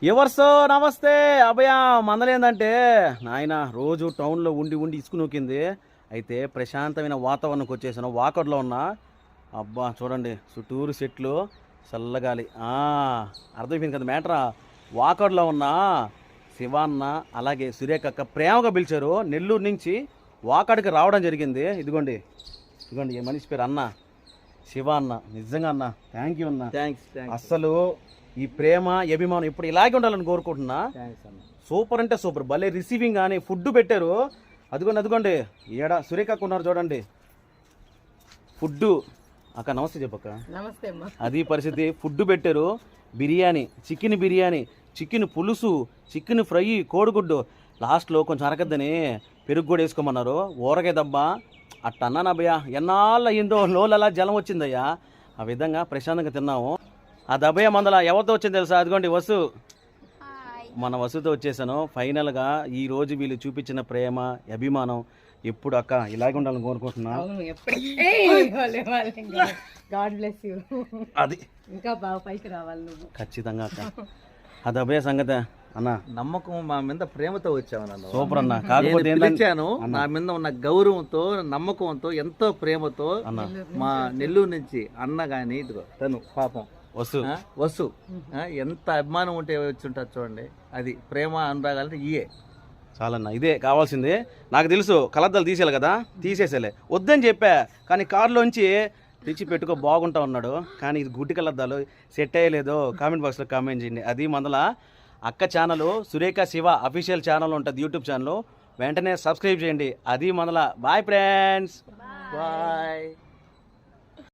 ఎవర్సో నమస్తే అభయ మందలేందంటే నాయన రోజు టౌన్లో ఉండి ఉండి ఇసుకు నూకింది. అయితే ప్రశాంతమైన వాతావరణంకి వచ్చేసాను. వాకర్లో ఉన్నా. అబ్బా చూడండి చుట్టూరు చెట్లు చల్లగాలి. అర్థమైపోయింది కదా మ్యాటరా. వాకర్లో ఉన్న శివాన్న అలాగే సురేఖక్క ప్రేమగా పిలిచారు. నెల్లూరు నుంచి వాకాడికి రావడం జరిగింది. ఇదిగోండి ఇదిగోండి ఈ మనిషి పేరు అన్న శివ అన్న. నిజంగా అన్న థ్యాంక్ యూ అన్న. థ్యాంక్స్. అస్సలు ఈ ప్రేమ అభిమానం ఇప్పుడు ఇలాగే ఉండాలని కోరుకుంటున్నా. సూపర్ అంటే సూపర్. భలే రిసీవింగ్ కానీ ఫుడ్ పెట్టారు. అదిగోండి ఏడా సురేఖకు ఉన్నారు చూడండి. ఫుడ్ అక్క నమస్తే చెప్పక్క. నమస్తే అమ్మా. అది పరిస్థితి. ఫుడ్ పెట్టారు. బిర్యానీ, చికెన్ పులుసు, చికెన్ ఫ్రై, కోడిగుడ్డు, లాస్ట్లో కొంచెం అరకద్దని పెరుగు కూడా వేసుకోమన్నారు. ఊరగాయ దబ్బా అట్ట అన్నానబ్బయ్యా. ఎన్నాళ్ళు అయ్యిందో నోళ్ళలా జలం వచ్చిందయ్యా. ఆ విధంగా ప్రశాంతంగా తిన్నాము. ఆ దబ్బయ్య మందల ఎవరితో వచ్చింది తెలుసా? అదిగోండి వసు. మన వసుతో వచ్చేసాను. ఫైనల్గా ఈరోజు వీళ్ళు చూపించిన ప్రేమ అభిమానం ఎప్పుడు అక్క ఇలాగే ఉండాలని కోరుకుంటున్నా. అది ఇంకా బాగా పైకి రావాలి నువ్వు. ఖచ్చితంగా అక్క. ఆ దబ్బయ్య సంగతి అన్న నమ్మకం మా మీద ప్రేమతో వచ్చావు. సూపర్ అన్న. కాకపోతే పిలిచాను నా మీద ఉన్న గౌరవంతో నమ్మకంతో ఎంతో ప్రేమతో మా నెల్లూరు నుంచి అన్న గాని ఇదిగో తను పాపం వసు ఎంత అభిమానం ఉంటే వచ్చి ఉంటారు చూడండి. అది ప్రేమ అనురాగాలంటే ఇయే చాలన్న. ఇదే కావాల్సింది. నాకు తెలుసు కలద్దాలు తీసేయాలి కదా, తీసేసేలే వద్దని చెప్పా. కానీ కారులోంచి తెచ్చి పెట్టుకో బాగుంటా ఉన్నాడు. కానీ ఇది గుడ్డి కలద్దాలు సెట్ అయ్యలేదు. కామెంట్ బాక్స్లో కామెంట్ చేయండి. అది మొదల అక్క channel Surekha Shiva official channel ఉంటుంది, యూట్యూబ్ ఛానల్. వెంటనే సబ్స్క్రైబ్ చేయండి. అది మొదల. Bye friends. బాయ్.